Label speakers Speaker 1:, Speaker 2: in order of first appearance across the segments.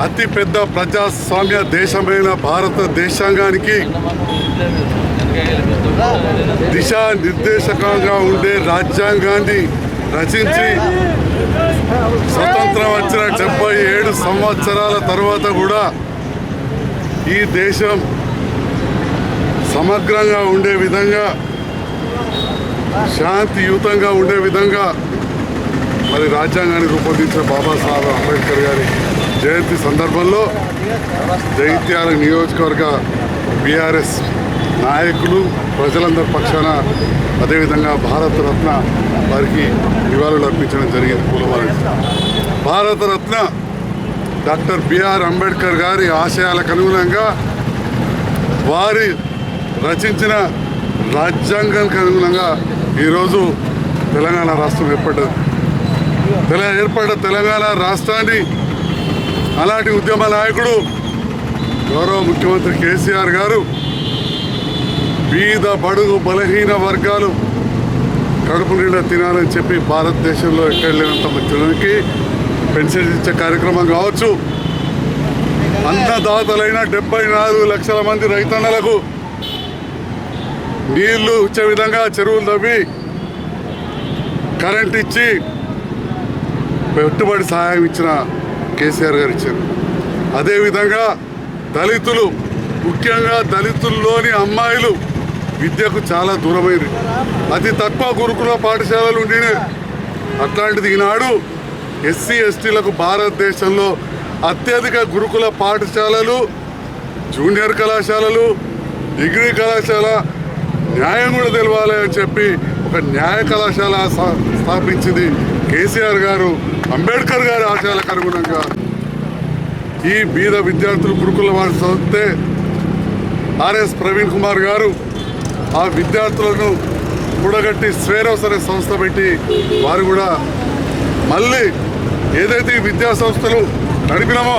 Speaker 1: అతి పెద్ద ప్రజాస్వామ్య దేశమైన భారతదేశానికి దిశానిర్దేశకంగా ఉండే రాజ్యాంగాన్ని రచించి స్వతంత్రం వచ్చిన 77 సంవత్సరాల తర్వాత కూడా ఈ దేశం సమగ్రంగా ఉండే విధంగా, శాంతియుతంగా ఉండే విధంగా మరి రాజ్యాంగాన్ని రూపొందించిన బాబాసాహెబ్ అంబేద్కర్ గారి జయంతి సందర్భంలో జగిత్యాల నియోజకవర్గ బీఆర్ఎస్ నాయకులు ప్రజలందరి పక్షాన, అదేవిధంగా భారతరత్న వారికి నివాళులు అర్పించడం జరిగింది. పూలమాల భారతరత్న డాక్టర్ బిఆర్ అంబేద్కర్ గారి ఆశయాలకు అనుగుణంగా వారి రచించిన రాజ్యాంగానికి అనుగుణంగా ఈరోజు తెలంగాణ రాష్ట్రం ఏర్పడ్డది. ఏర్పడ్డ తెలంగాణ రాష్ట్రాన్ని అలాంటి ఉద్యమ నాయకుడు గౌరవ ముఖ్యమంత్రి కేసీఆర్ గారు బీద బడుగు బలహీన వర్గాలు కడుపు నిండా తినాలని చెప్పి భారతదేశంలో ఎక్కడ లేనంత మందికి పెన్షన్ ఇచ్చే కార్యక్రమం కావచ్చు, అన్నదాతలైన 74 లక్షల మంది రైతన్నలకు నీళ్లు ఇచ్చే విధంగా చెరువులు తవ్వి కరెంట్ ఇచ్చి పెట్టుబడి సహాయం ఇచ్చిన కేసీఆర్ గారు ఇచ్చారు. అదేవిధంగా దళితులు, ముఖ్యంగా దళితుల్లోని అమ్మాయిలు విద్యకు చాలా దూరమైంది. అతి తక్కువ గురుకుల పాఠశాలలు ఉండినాయి. అట్లాంటిది ఈనాడు ఎస్సీ ఎస్టీలకు భారతదేశంలో అత్యధిక గురుకుల పాఠశాలలు, జూనియర్ కళాశాలలు, డిగ్రీ కళాశాల, న్యాయం కూడా తెలవాలి అని చెప్పి ఒక న్యాయ కళాశాల స్థాపించింది కేసీఆర్ గారు. అంబేద్కర్ గారి ఆశయాలకు అనుగుణంగా ఈ బీద విద్యార్థులు గురుకుల వారు చదివితే ఆర్ఎస్ ప్రవీణ్ కుమార్ గారు ఆ విద్యార్థులను కూడగట్టి స్వేరోస్ అనే సంస్థ పెట్టి వారు కూడా మళ్ళీ ఏదైతే ఈ విద్యా సంస్థలు నడిపినామో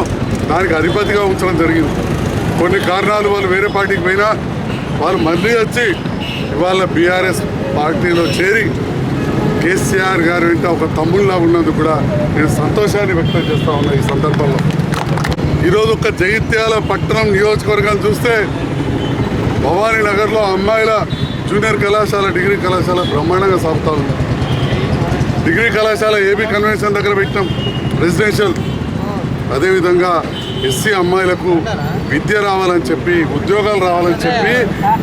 Speaker 1: దానికి అధిపతిగా ఉంచడం జరిగింది. కొన్ని కారణాలు వాళ్ళు వేరే పార్టీకి పోయినా వాళ్ళు మళ్ళీ వచ్చి ఇవాళ బీఆర్ఎస్ పార్టీలో చేరి కేసీఆర్ గారు వెంట ఒక తమ్ముళ్ళ ఉన్నందుకు కూడా నేను సంతోషాన్ని వ్యక్తం చేస్తూ ఉన్నా. ఈ సందర్భంలో ఈరోజు ఒక జగిత్యాల పట్టణం నియోజకవర్గాన్ని చూస్తే భవానీ నగర్లో అమ్మాయిల జూనియర్ కళాశాల, డిగ్రీ కళాశాల బ్రహ్మాండంగా సాగుతూ ఉంది. డిగ్రీ కళాశాల ఏబీ కన్వెన్షన్ దగ్గర పెట్టినాం రెసిడెన్షియల్. అదేవిధంగా ఎస్సీ అమ్మాయిలకు విద్య రావాలని చెప్పి, ఉద్యోగాలు రావాలని చెప్పి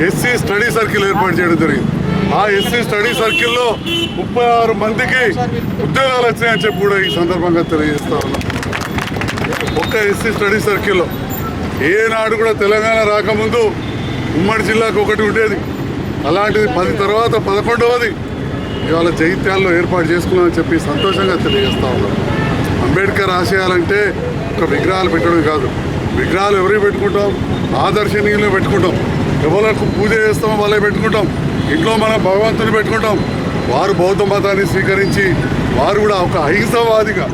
Speaker 1: ఎస్సీ స్టడీ సర్కిల్ ఏర్పాటు చేయడం జరిగింది. ఆ ఎస్సీ స్టడీ సర్కిల్లో 36 మందికి ఉద్యోగాలు వచ్చినాయని చెప్పి కూడా ఈ సందర్భంగా తెలియజేస్తా ఉన్నాం. ఒక్క ఎస్సీ స్టడీ సర్కిల్లో ఏనాడు కూడా తెలంగాణ రాకముందు ఉమ్మడి జిల్లాకు ఒకటి ఉండేది. అలాంటిది 10 తర్వాత 11వది ఇవాళ జగిత్యాల్లో ఏర్పాటు చేసుకున్నామని చెప్పి సంతోషంగా తెలియజేస్తా ఉన్నాం. అంబేద్కర్ ఆశయాలంటే ఒక విగ్రహాలు పెట్టడం కాదు. విగ్రహాలు ఎవరికి పెట్టుకుంటాం? ఆదర్శనీయులు పెట్టుకుంటాం. ఎవరికి పూజ చేస్తామో వాళ్ళే పెట్టుకుంటాం. ఇంట్లో మనం భగవంతుని పెట్టుకుంటాం. వారు బౌద్ధ మతాన్ని స్వీకరించి వారు కూడా ఒక అహింసవాదిగా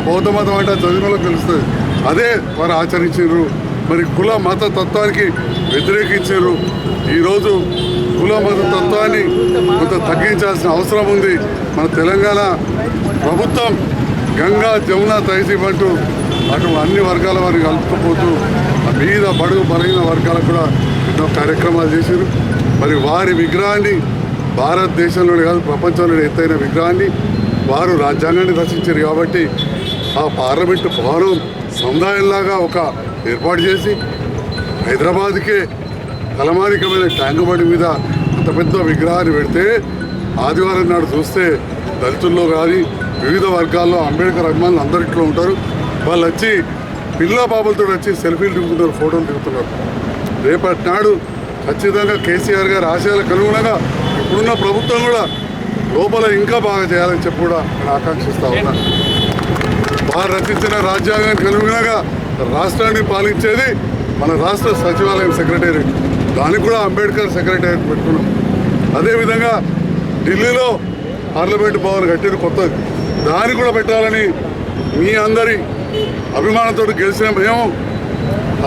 Speaker 1: బౌద్ధ మతం అంటే చదివినలో తెలుస్తుంది. అదే వారు ఆచరించారు. మరి కుల మత తత్వానికి వ్యతిరేకించారు. ఈరోజు కుల మత తత్వాన్ని కొంత తగ్గించాల్సిన అవసరం ఉంది. మన తెలంగాణ ప్రభుత్వం గంగా జమున తహసీబ్ అంటూ అటు అన్ని వర్గాల వారిని కలుపుకుపోతూ బీద బడుగు బలహీన వర్గాలకు కూడా ఎన్నో కార్యక్రమాలు చేశారు. మరి వారి విగ్రహాన్ని భారతదేశంలోనే కాదు ప్రపంచంలోనే ఎత్తైన విగ్రహాన్ని వారు రాజ్యాంగాన్ని రచించారు. కాబట్టి ఆ పార్లమెంటు భవనం సముదాయంలాగా ఒక ఏర్పాటు చేసి హైదరాబాద్కే తలమానికమైన ట్యాంకుబండి మీద అంత పెద్ద విగ్రహాన్ని పెడితే ఆదివారం నాడు చూస్తే దళితుల్లో కానీ వివిధ వర్గాల్లో అంబేద్కర్ అభిమానులు అందరిట్లో ఉంటారు. వాళ్ళు వచ్చి పిల్ల బాబులతో వచ్చి సెల్ఫీలు దిగుతున్నారు, ఫోటోలు దిగుతున్నారు. రేపటి నాడు ఖచ్చితంగా కేసీఆర్ గారి ఆశయాలకు అనుగుణంగా ఇప్పుడున్న ప్రభుత్వం కూడా లోపల ఇంకా బాగా చేయాలని చెప్పి కూడా నేను ఆకాంక్షిస్తూ ఉన్నాను. వారు రచించిన రాజ్యాంగానికి అనుగుణంగా రాష్ట్రాన్ని పాలించేది మన రాష్ట్ర సచివాలయం సెక్రటేరియట్. దానికి కూడా అంబేద్కర్ సెక్రటేరియట్ పెట్టుకున్నాం. అదేవిధంగా ఢిల్లీలో పార్లమెంటు భవన్ కట్టిన కొత్తది, దాన్ని కూడా పెట్టాలని మీ అందరి అభిమానంతో గెలిచిన మేము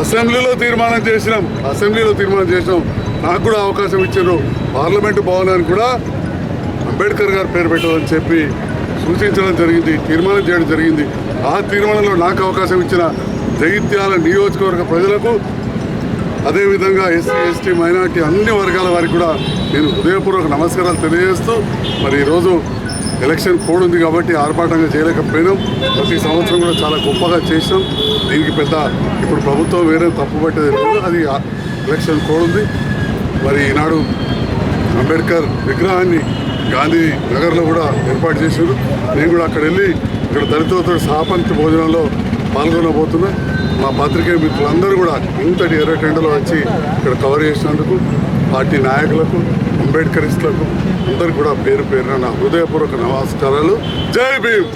Speaker 1: అసెంబ్లీలో తీర్మానం చేసినాం. నాకు కూడా అవకాశం ఇచ్చారు. పార్లమెంటు భవనానికి కూడా అంబేద్కర్ గారి పేరు పెట్టాలని చెప్పి సూచించడం జరిగింది, తీర్మానం చేయడం జరిగింది. ఆ తీర్మానంలో నాకు అవకాశం ఇచ్చిన జగిత్యాల నియోజకవర్గ ప్రజలకు, అదేవిధంగా ఎస్సీ ఎస్టీ మైనార్టీ అన్ని వర్గాల వారికి కూడా నేను హృదయపూర్వక నమస్కారాలు తెలియజేస్తూ, మరి ఈరోజు ఎలక్షన్ కోడ్ ఉంది కాబట్టి ఆర్భాటంగా చేయలేకపోయినాం. ప్రతి సంవత్సరం కూడా చాలా గొప్పగా చేసినాం. దీనికి పెద్ద ఇప్పుడు ప్రభుత్వం వేరే తప్పుపట్టేది లేదు, అది ఎలక్షన్ కోడ్ ఉంది. మరి ఈనాడు అంబేద్కర్ విగ్రహాన్ని గాంధీ నగర్లో కూడా ఏర్పాటు చేశారు. నేను కూడా అక్కడ వెళ్ళి ఇక్కడ దళితులతో సహపంక్తి భోజనంలో పాల్గొనబోతున్నా. మా పత్రికే మిత్రులందరూ కూడా ఇంతటి ఎర్రటెండలో వచ్చి ఇక్కడ కవర్ చేసినందుకు పార్టీ నాయకులకు, అంబేద్కరిస్టులకు అందరికీ కూడా పేరు పేరున నా హృదయపూర్వక నమస్కారాలు. జై భీమ్.